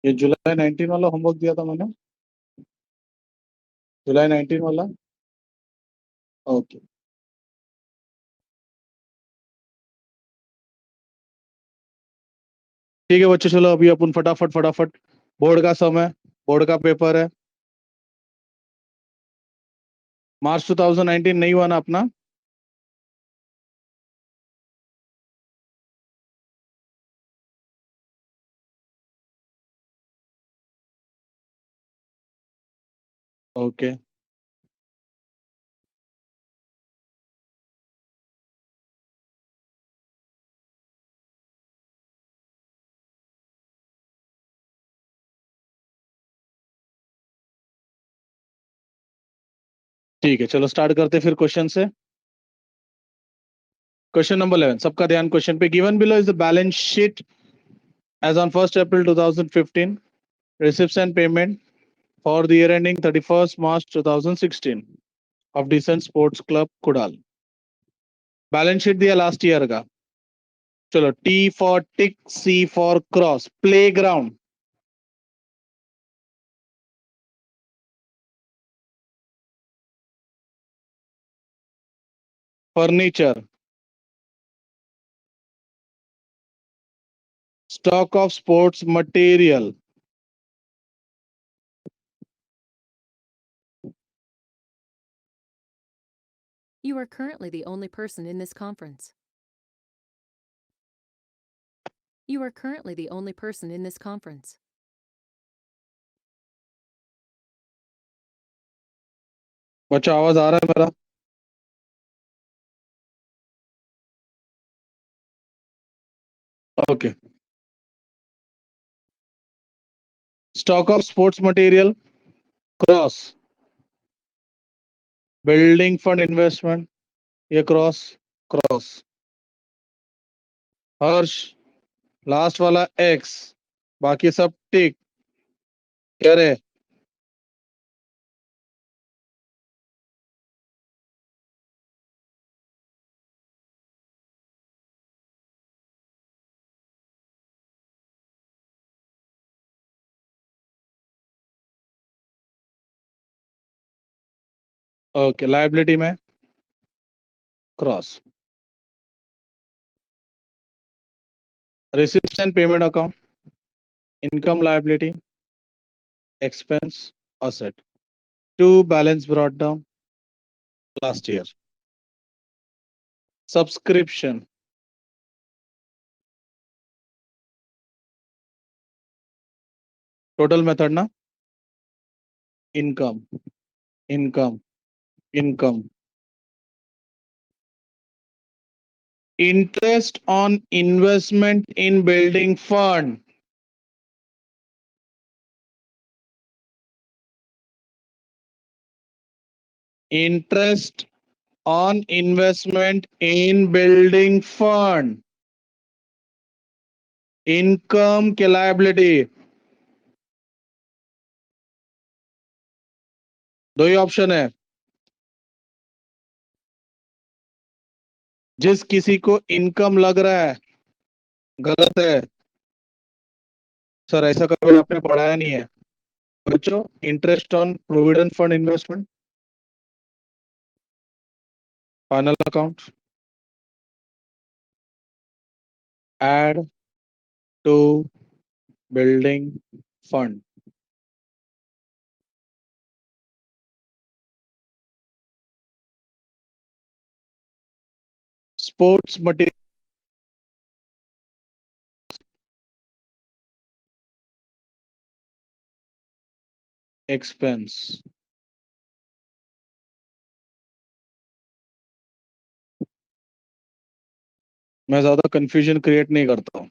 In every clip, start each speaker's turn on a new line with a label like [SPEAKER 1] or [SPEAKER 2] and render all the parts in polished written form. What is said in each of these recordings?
[SPEAKER 1] ये जुलाई 19 वाला होमवर्क दिया था मैंने। जुलाई 19 वाला। ओके। ठीक है बच्चे, चलो अभी अपन फटाफट फटाफट। बोर्ड का समय, बोर्ड का पेपर है। मार्च 2019 नहीं हुआ ना अपना? ओके। ठीक है, चलो स्टार्ट करते हैं फिर क्वेश्चन से। क्वेश्चन नंबर 11, सबका ध्यान क्वेश्चन पे। Given below is the balance sheet as on 1st April 2015, receipts and payment for the year ending 31st March 2016 of Decent Sports Club Kudal. Balance sheet दिया लास्ट ईयर का। चलो, T for tick, C for cross, play ground. Furniture. Stock of sports material.
[SPEAKER 2] You are currently the only person in this conference. You are currently the only person in this conference.
[SPEAKER 1] बच्चा आवाज आ रहा है मेरा? Okay. Stock of sports material cross. Building fund investment, ये cross cross. Harsh, last वाला X, बाकी सब tick. क्या रे? ओके, लाइबिलिटी में cross. Receipt and payment account, income liability, expense, asset। To balance brought down last year. Subscription, total method ना। Income, income, income. Interest on investment in building fund, interest on investment in building fund, income के liability. दो ही option है। जिस किसी को income लग रहा है गलत है। सर ऐसा कभी आपने पढ़ाया नहीं है बच्चों। Interest on provident fund investment, final account, add to building fund. Sports material expense. मैं ज्यादा कंफ्यूजन क्रिएट नहीं करता हूँ,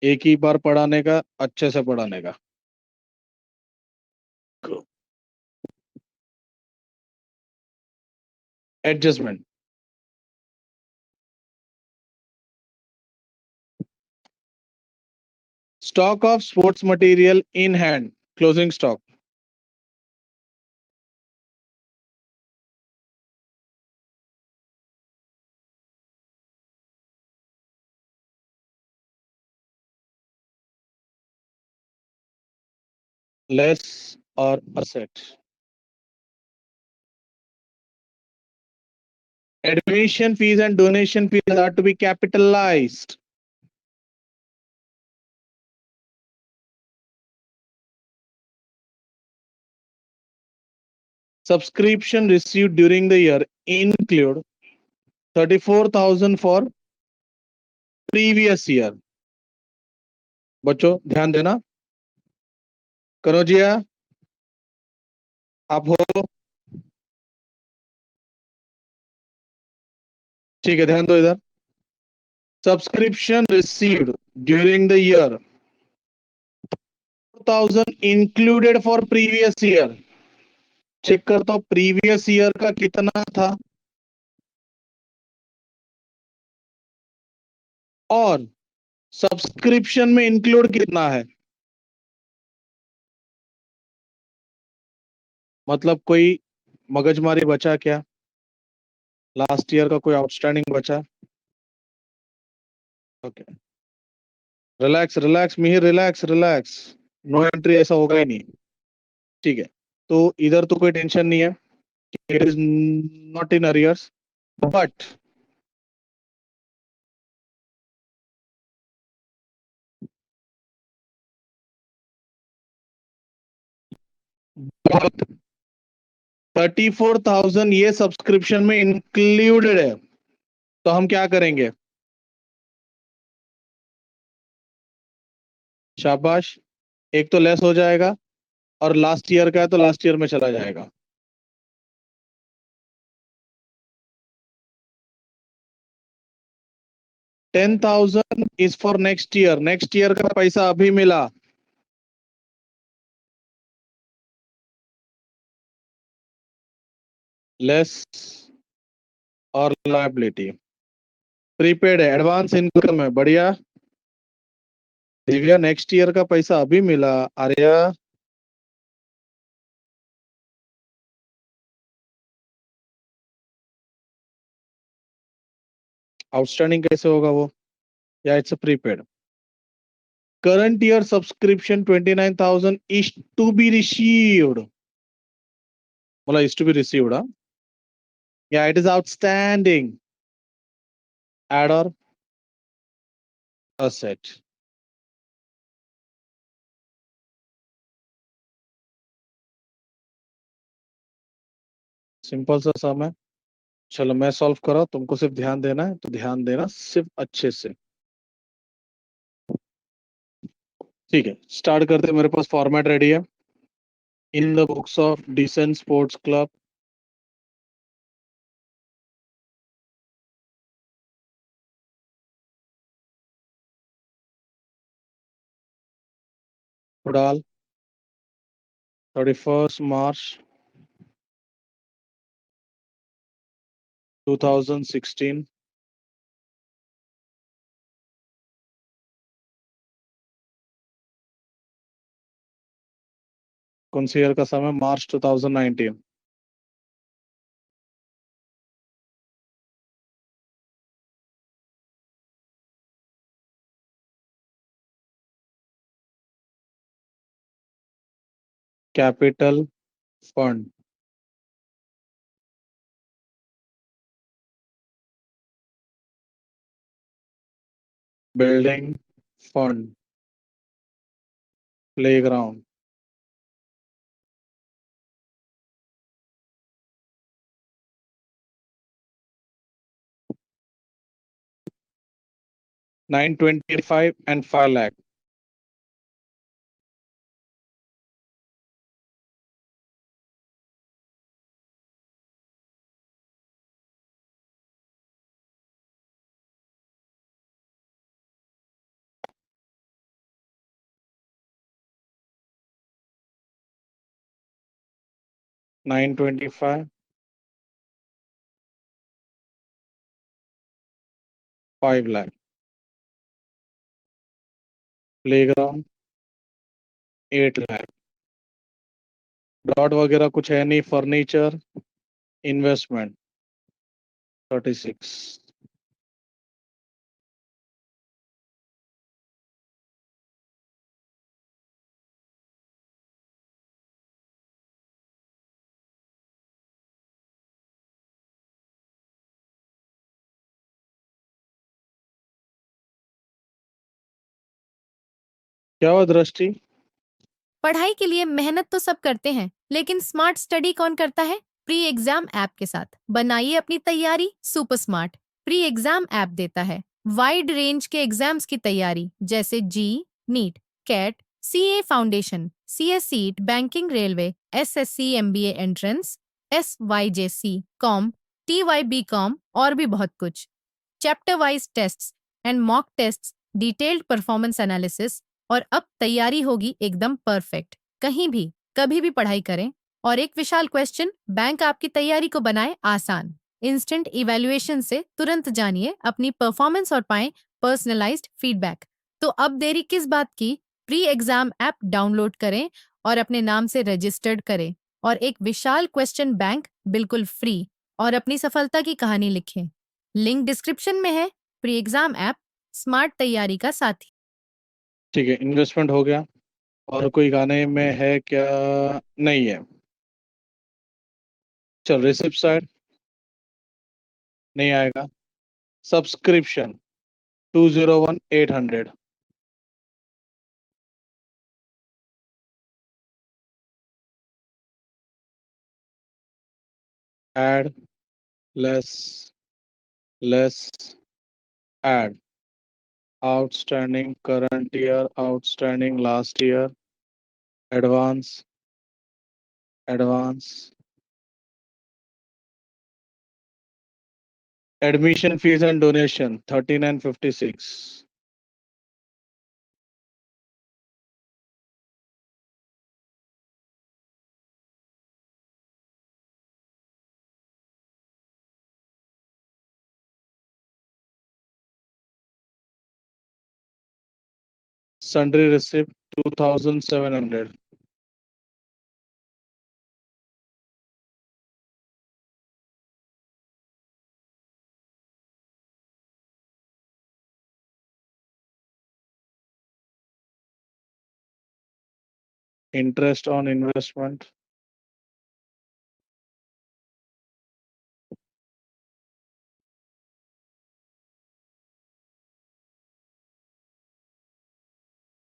[SPEAKER 1] एक ही बार पढ़ाने का, अच्छे से पढ़ाने का। Adjustment. Stock of sports material in hand, closing stock. less or asset. Admission fees and donation fees are to be capitalized. Subscription received during the year include 34,000 for previous year. बच्चों ध्यान देना. कनौजिया आप हो? ठीक है, ध्यान दो इधर. Subscription received during the year 4,000 included for previous year. Check करता हूं प्रीवियस ईयर का कितना था और सब्सक्रिप्शन में इंक्लूड कितना है. मतलब कोई मगजमारी बचा क्या? लास्ट ईयर का कोई आउटस्टैंडिंग बचा? Okay, relax relax Mihir, relax relax. No entry ऐसा होगा ही नहीं. ठीक है, तो इधर तो कोई टेंशन नहीं है. It is not in arrears, but बहुत 34,000 ये सब्सक्रिप्शन में इंक्लूडेड है. तो हम क्या करेंगे? शाबाश, एक तो लेस हो जाएगा और लास्ट ईयर का है तो लास्ट ईयर में चला जाएगा. $10,000 is for next year. Next year का पैसा अभी मिला. लेस और लायबिलिटी. प्रीपेड है, एडवांस इनकम है. बढ़िया. दिव्या नेक्स्ट ईयर का पैसा अभी मिला. आर्या आउटस्टैंडिंग कैसे होगा वो? या it's a prepaid. Current year subscription 29,000 is to be received. मतलब इज टू बी रिसीव्ड. या इट इज आउटस्टैंडिंग. एड और असेट. सिंपल सा सम है. चलो मैं सॉल्व करा, तुमको सिर्फ ध्यान देना है तो ध्यान देना सिर्फ अच्छे से. ठीक है, स्टार्ट करते हैं. मेरे पास फॉर्मेट रेडी है. In the books of decent sports club डाल 31st March 2016. कौन सी ईयर का समय? March 2019. Capital fund, building fund, playground. $925 and 5 lakh. $925, 5 lakh. Playground 8 lakh. डॉट वगैरह कुछ है नहीं. Furniture, investment 36. क्या हुआ दृष्टि?
[SPEAKER 3] पढ़ाई के लिए मेहनत तो सब करते हैं, लेकिन स्मार्ट स्टडी कौन करता है? प्री एग्जाम ऐप के साथ बनाइए अपनी तैयारी super smart. Pre exam app देता है वाइड रेंज के एग्जाम्स की तैयारी, जैसे JEE, NEET, CAT, CA foundation, CSEET, banking, railway, SSC, MBA entrance, SYJC, Com, TYBCom और भी बहुत कुछ। Chapter wise tests and mock tests, detailed performance analysis, और अब तैयारी होगी एकदम परफेक्ट। कहीं भी कभी भी पढ़ाई करें। और एक विशाल क्वेश्चन बैंक आपकी तैयारी को बनाए आसान। इंस्टेंट इवैल्यूएशन से तुरंत जानिए अपनी परफॉर्मेंस और पाएं पर्सनलाइज्ड फीडबैक। तो अब देरी किस बात की? प्री एग्जाम ऐप डाउनलोड करें और अपने नाम से रजिस्टर्ड करें और एक विशाल क्वेश्चन बैंक बिल्कुल फ्री और अपनी सफलता की कहानी लिखें। लिंक डिस्क्रिप्शन में है। प्री एग्जाम ऐप स्मार्ट तैयारी का साथी।
[SPEAKER 1] ठीक है, इन्वेस्टमेंट हो गया। और कोई गाने में है क्या? नहीं है। चल, रिसिप्ट साइड नहीं आएगा। Subscription 201,800। Add, less, less, add. Outstanding current year, outstanding last year, advance, advance, admission fees and donation 3956। sundry receipt 2700। interest on investment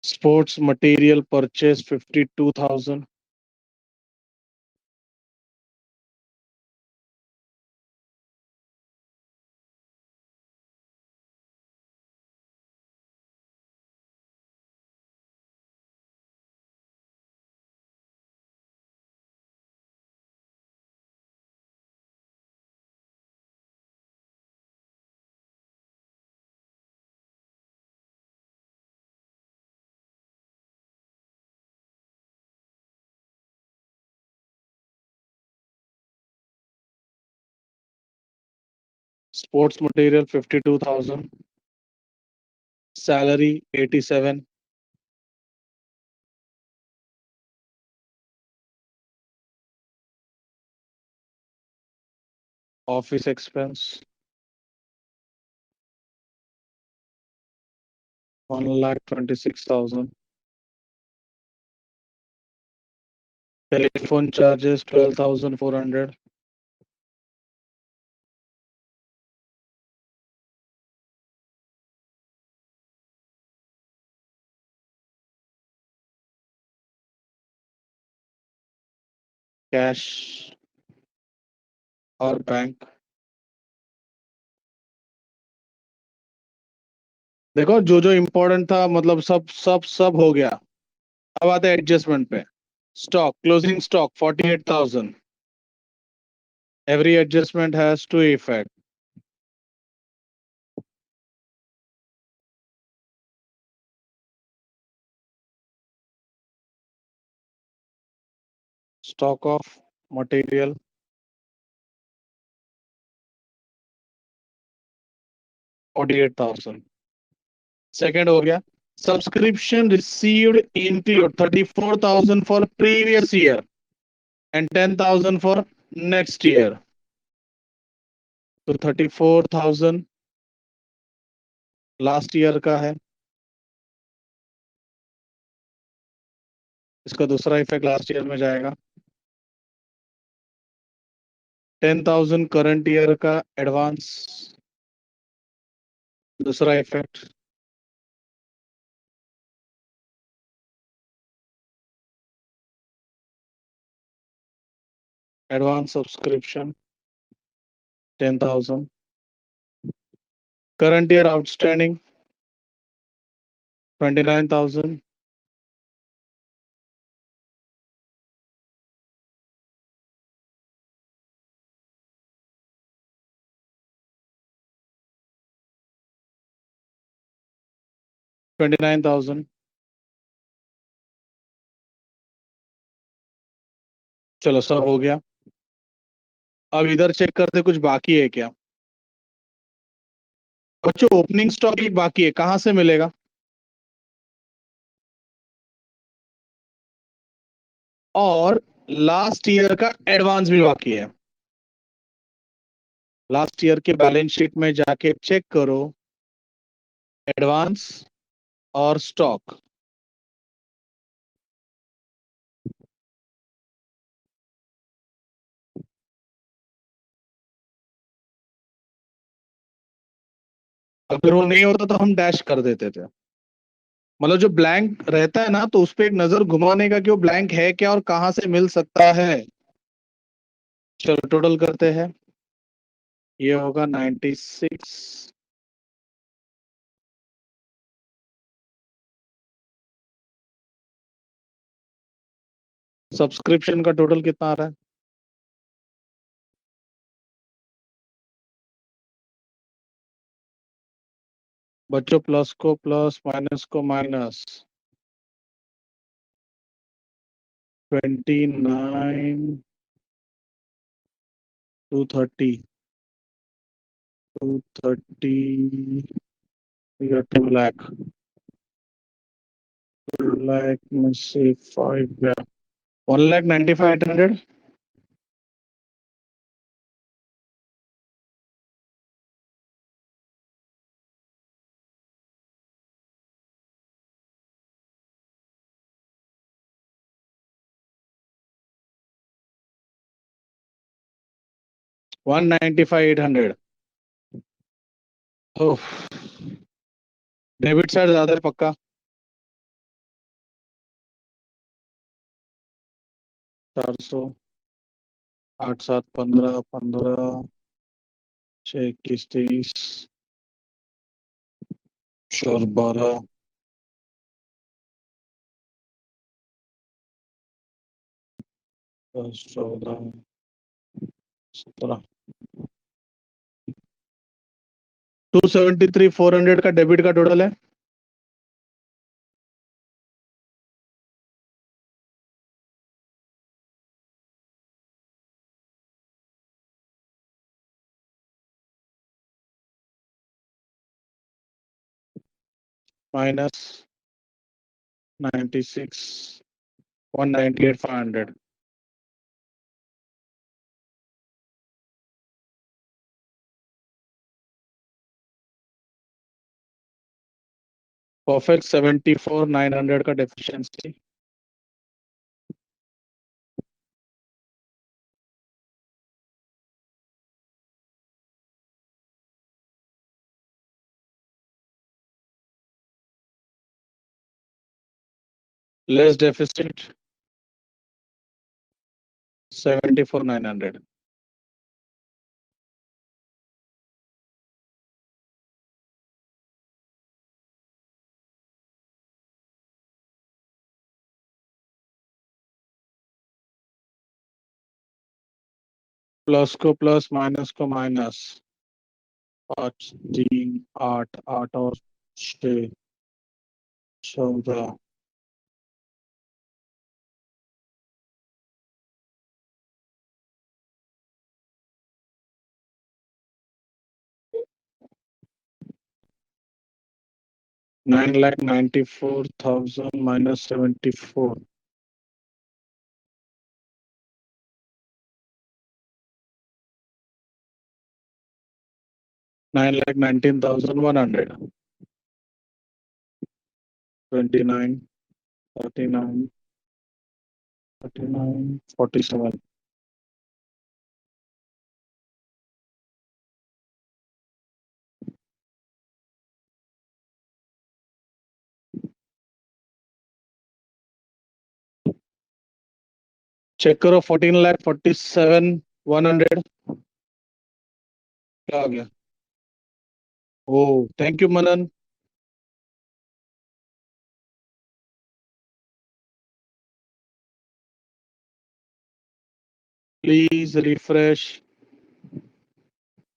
[SPEAKER 1] sports material purchase 52,000। sports material 52,000। salary 87। office expense 1,26,000। telephone charges 12,400। cash और bank. देखो, जो जो important था मतलब सब सब सब हो गया। अब आते हैं एडजस्टमेंट पे। Stock, closing stock 48,000। every adjustment has two effect। stock of material 48,000। Second हो गया। Subscription received include 34,000 for previous year and 10,000 for next year. तो 34,000 लास्ट ईयर का है। इसका दूसरा इफेक्ट लास्ट ईयर में जाएगा। 10,000 करंट ईयर का एडवांस, दूसरा effect. Advance subscription 10,000. Current year outstanding 29,000. $29,000. चलो सब हो गया। अब इधर चेक करते कुछ बाकी है क्या। बच्चों ओपनिंग स्टॉक एक बाकी है, कहां से मिलेगा। और लास्ट ईयर का एडवांस भी बाकी है। लास्ट ईयर के बैलेंस शीट में जाके चेक करो एडवांस और स्टॉक। अगर वो नहीं होता तो हम डैश कर देते थे। मतलब जो ब्लैंक रहता है ना, तो उस पे एक नजर घुमाने का कि वो ब्लैंक है क्या और कहां से मिल सकता है। चलो टोटल करते हैं। ये होगा 96। सब्सक्रिप्शन का टोटल कितना आ रहा है। बच्चों प्लस को प्लस माइनस को माइनस 29 230 230 2 लाख में से 5 गया 1,95,800। 1,95,800। ओह, डेबिट साइड ज्यादा है पक्का। 400 8 7 15 15 6 21 23 4 12 10 14 17 273 400 का डेबिट का टोटल है। माइनस 96 198 500। परफेक्ट 74 900 का डेफिशिएंसी। Less deficit 74 900। प्लस को प्लस माइनस को माइनस 5 3 8 8 और 6 14 9,94,000 minus 74 9,19,100 29 39 39 47। चेक करो 14,47,100 क्या आ गया? Oh thank you Manan. Please refresh.